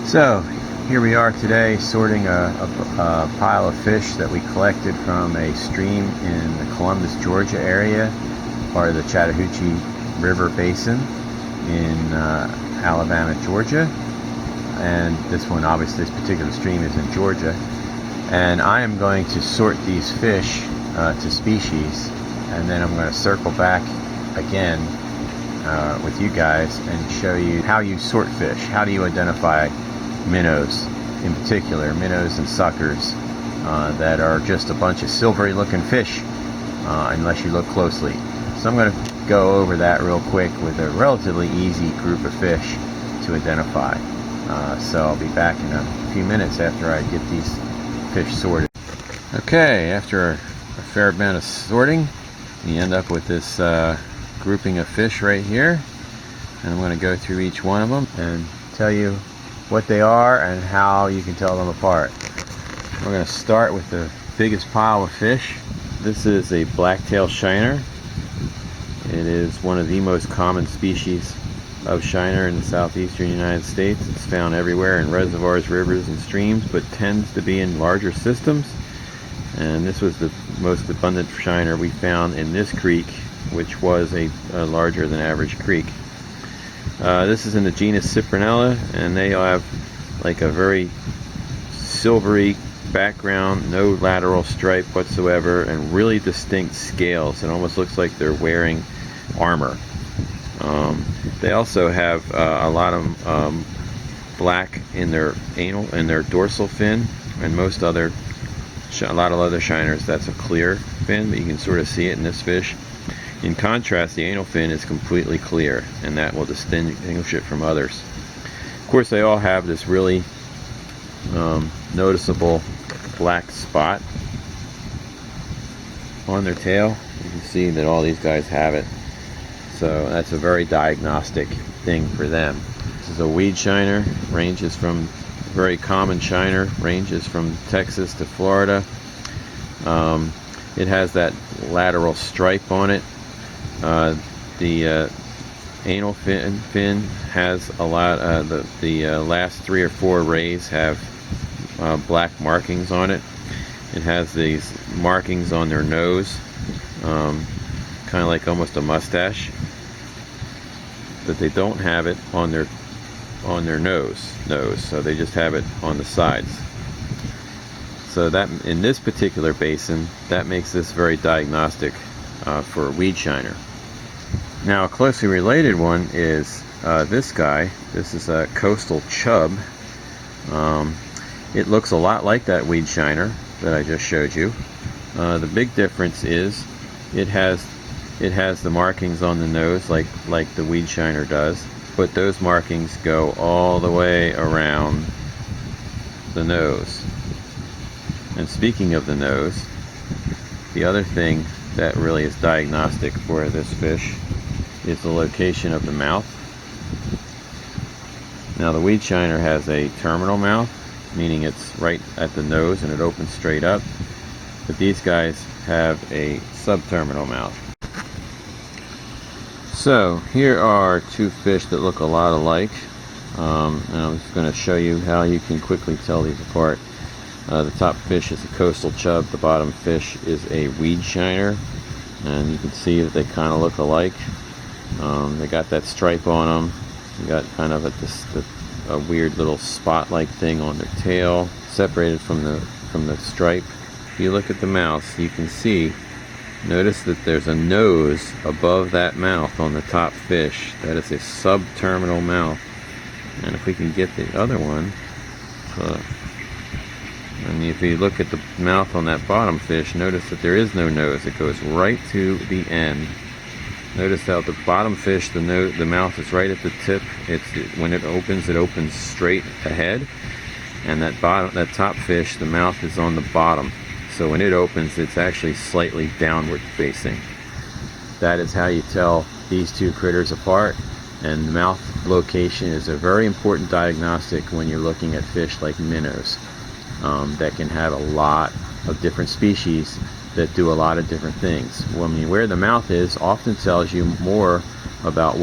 So here we are today sorting a pile of fish that we collected from a stream in the Columbus, Georgia area, part of the Chattahoochee River Basin in Alabama, Georgia. And this one, obviously, this particular stream is in Georgia. And I am going to sort these fish to species, and then I'm going to circle back again with you guys and show you how you sort fish. How do you identify minnows, in particular, minnows and suckers that are just a bunch of silvery looking fish unless you look closely. So I'm going to go over that real quick with a relatively easy group of fish to identify. So I'll be back in a few minutes after I get these fish sorted. Okay, after a fair amount of sorting, you end up with this grouping of fish right here, and I'm going to go through each one of them and tell you what they are and how you can tell them apart. We're going to start with the biggest pile of fish. This is a blacktail shiner. It is one of the most common species of shiner in the southeastern United States. It's found everywhere in reservoirs, rivers, and streams, but tends to be in larger systems. And this was the most abundant shiner we found in this creek, which was a larger than average creek. This is in the genus Cyprinella, and they have like a very silvery background, no lateral stripe whatsoever, and really distinct scales. It almost looks like they're wearing armor. They also have a lot of black in their anal and their dorsal fin, and a lot of other shiners that's a clear fin, but you can sort of see it in this fish. In contrast, the anal fin is completely clear, and that will distinguish it from others. Of course, they all have this really noticeable black spot on their tail. You can see that all these guys have it. So that's a very diagnostic thing for them. This is a weed shiner, ranges from very common shiner, ranges from Texas to Florida. It has that lateral stripe on it. The anal fin has a lot. The last 3 or 4 rays have black markings on it. It has these markings on their nose, kind of like almost a mustache, but they don't have it on their nose. So they just have it on the sides. So that, in this particular basin, that makes this very diagnostic for a weed shiner. Now, a closely related one is this guy. This is a coastal chub. It looks a lot like that weed shiner that I just showed you. The big difference is it has the markings on the nose like the weed shiner does, but those markings go all the way around the nose. And speaking of the nose, the other thing that really is diagnostic for this fish is the location of the mouth. Now, the weed shiner has a terminal mouth, meaning it's right at the nose and it opens straight up, but these guys have a subterminal mouth. So here are 2 fish that look a lot alike, and I'm just going to show you how you can quickly tell these apart. The top fish is a coastal chub, the bottom fish is a weed shiner, and you can see that they kind of look alike. They got that stripe on them. You got kind of a weird little spot-like thing on their tail, separated from the stripe. If you look at the mouth, you can see. Notice that there's a nose above that mouth on the top fish. That is a subterminal mouth. And if we can get the other one, and if you look at the mouth on that bottom fish, notice that there is no nose. It goes right to the end. Notice how the bottom fish, the mouth is right at the tip. When it opens straight ahead, and that top fish, the mouth is on the bottom. So when it opens, it's actually slightly downward facing. That is how you tell these 2 critters apart. And the mouth location is a very important diagnostic when you're looking at fish like minnows that can have a lot of different species that do a lot of different things. Where the mouth is often tells you more about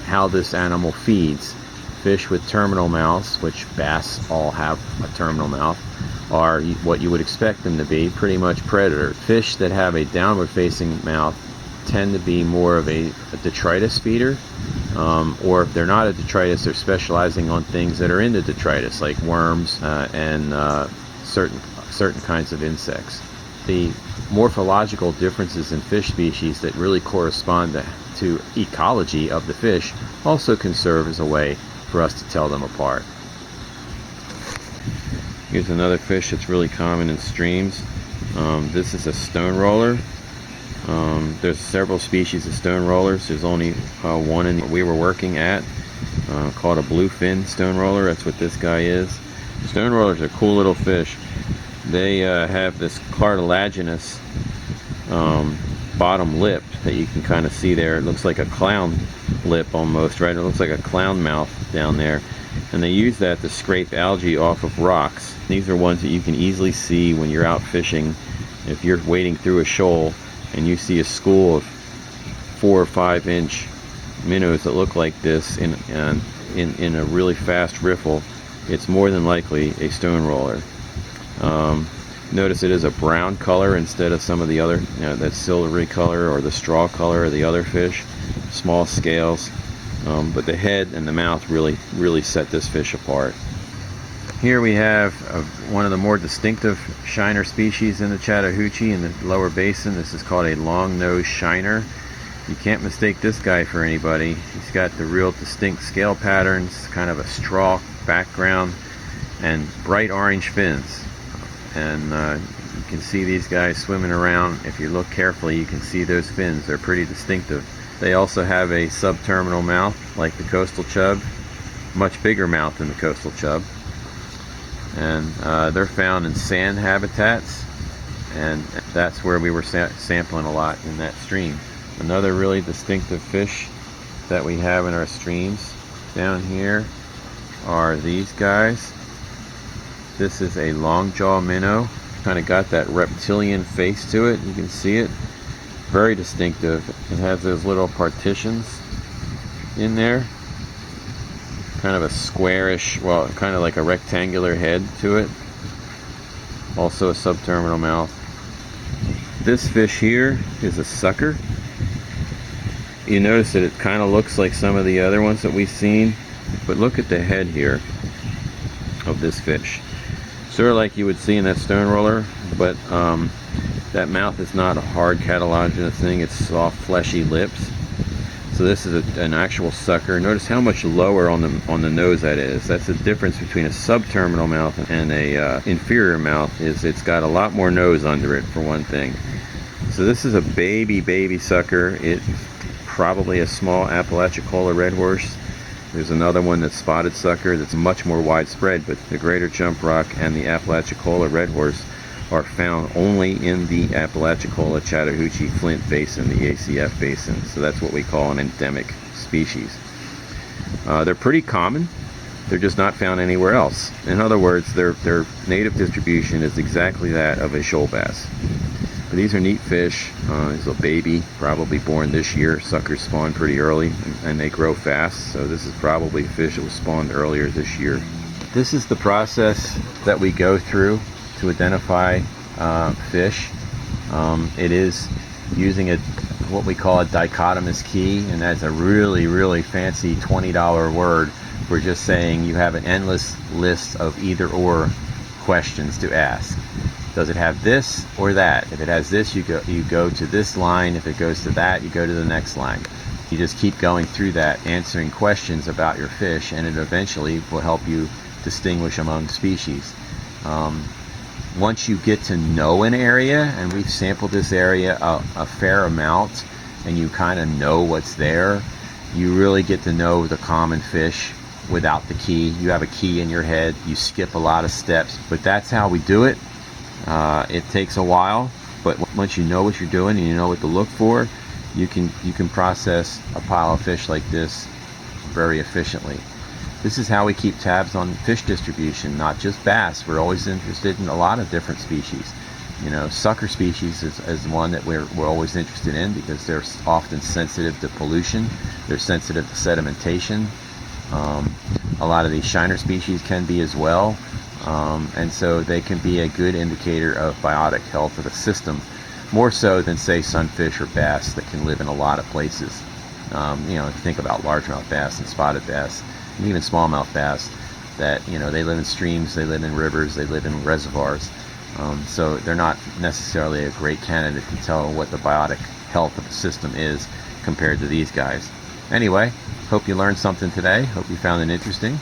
how this animal feeds fish with terminal mouths, which bass all have a terminal mouth, are what you would expect them to be, pretty much predators. Fish that have a downward facing mouth tend to be more of a detritus feeder, or if they're not a detritus, they're specializing on things that are into detritus, like worms and certain kinds of insects. The morphological differences in fish species that really correspond to ecology of the fish also can serve as a way for us to tell them apart. Here's another fish that's really common in streams. This is a stone roller. There's several species of stone rollers. There's only one we were working at called a bluefin stone roller. That's what this guy is. Stone rollers are cool little fish. They have this cartilaginous bottom lip that you can kind of see there. It looks like a clown lip almost, right? It looks like a clown mouth down there. And they use that to scrape algae off of rocks. These are ones that you can easily see when you're out fishing. If you're wading through a shoal and you see a school of 4 or 5 inch minnows that look like this in a really fast riffle, it's more than likely a stone roller. Notice it is a brown color instead of some of the other, that silvery color or the straw color of the other fish. Small scales, but the head and the mouth really set this fish apart. Here we have one of the more distinctive shiner species in the Chattahoochee in the lower basin. This is called a long-nosed shiner. You can't mistake this guy for anybody. He's got the real distinct scale patterns, kind of a straw background, and bright orange fins. And you can see these guys swimming around. If you look carefully, you can see those fins. They're pretty distinctive. They also have a subterminal mouth like the coastal chub, much bigger mouth than the coastal chub. And they're found in sand habitats, and that's where we were sampling a lot in that stream. Another really distinctive fish that we have in our streams down here are these guys. This is a long jaw minnow. Kind of got that reptilian face to it. You can see it. Very distinctive. It has those little partitions in there. Kind of a squarish, well, kind of like a rectangular head to it. Also a subterminal mouth. This fish here is a sucker. You notice that it kind of looks like some of the other ones that we've seen, but look at the head here of this fish. Sort of like you would see in that stone roller, but that mouth is not a hard cartilaginous thing. It's soft, fleshy lips. So this is an actual sucker. Notice how much lower on the nose that is. That's the difference between a subterminal mouth and a inferior mouth. Is it's got a lot more nose under it, for one thing. So this is a baby sucker. It's probably a small Apalachicola red horse. There's another one that's spotted sucker that's much more widespread, but the greater jump rock and the Apalachicola red horse are found only in the Apalachicola Chattahoochee Flint Basin, the ACF Basin. So that's what we call an endemic species. They're pretty common. They're just not found anywhere else. In other words, their native distribution is exactly that of a shoal bass. But these are neat fish. These are a baby, probably born this year. Suckers spawn pretty early and they grow fast. So this is probably a fish that was spawned earlier this year. This is the process that we go through to identify fish. It is using what we call a dichotomous key, and that's a really fancy $20 word for just saying you have an endless list of either or questions to ask. Does it have this or that? If it has this, you go to this line. If it goes to that, you go to the next line. You just keep going through that, answering questions about your fish, and it eventually will help you distinguish among species. Once you get to know an area, and we've sampled this area a fair amount, and you kind of know what's there, you really get to know the common fish without the key. You have a key in your head, you skip a lot of steps, but that's how we do it. It takes a while, but once you know what you're doing and you know what to look for, you can process a pile of fish like this very efficiently. This is how we keep tabs on fish distribution, not just bass. We're always interested in a lot of different species. Sucker species is one that we're always interested in because they're often sensitive to pollution. They're sensitive to sedimentation. A lot of these shiner species can be as well, and so they can be a good indicator of biotic health of the system, more so than, say, sunfish or bass that can live in a lot of places. You know, if you think about largemouth bass and spotted bass, and even smallmouth bass, that, you know, they live in streams, they live in rivers, they live in reservoirs. So they're not necessarily a great candidate to tell what the biotic health of the system is compared to these guys. Anyway, hope you learned something today. Hope you found it interesting.